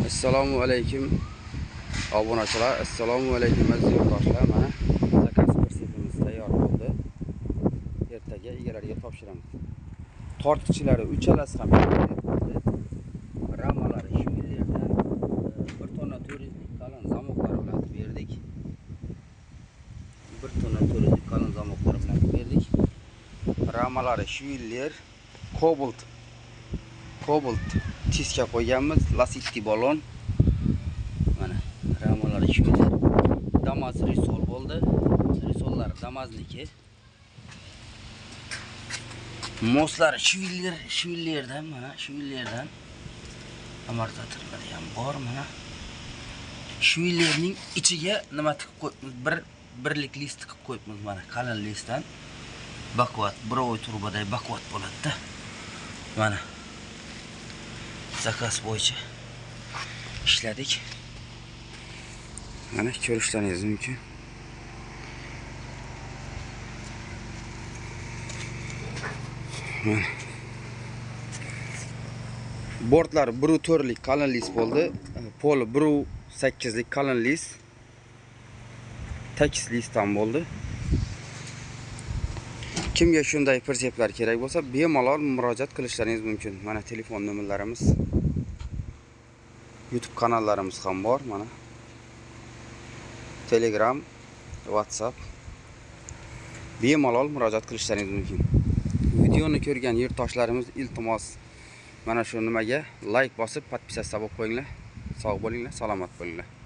Assalomu alaykum obunachilar, assalomu alaykum aziz yurtdoshlar. Mana zakaz persepimiz tayyor bo'ldi. Ertaga egalariga topshiramiz. Tortqichilari uchalasi ham bo'ldi. Ramalari shu yerda 1 tonna 400 lik qalin zamoklar bilan berdik. 1 tonna 400 lik qalin zamoklar bilan berdik. Ramalari shu yer Cobalt tiska qo'yganmiz, lasitli balon. Mana ramalari shu yer. Damas risol bo'ldi. Risollar Damazniki. Moslar shu yerdan, mana shu yerdan. Amortizatorlar ham bor mana. Shu yerning ichiga nima tiqib qo'yibmiz? Birlik list tiqib qo'yibmiz mana, qalin listdan. Bakvat, birovoy turbaday bakvat bo'ladi-da. Mana zakaz bo'yicha ishladik. Mana ko'rishlaringiz mumkin. Mana bortlar 1.4 lik qalin list bo'ldi. Poli 1.8 lik qalin list. Tekis list ham bo'ldi. Kimga shunday perseplar kerak bo'lsa, bemalol murojaat qilishlaringiz mumkin. Mana telefon nomerlarimiz, YouTube kanallarimiz ham bor. Mana Telegram, WhatsApp. Bemalol murojaat qilishlaringiz mumkin. Videoni ko'rgan yurtdoshlarimiz iltimos mana shu nimaga like bosib, podpisatsiya bo'lib qo'yinglar. Sog' bo'linglar, salomat bo'linglar.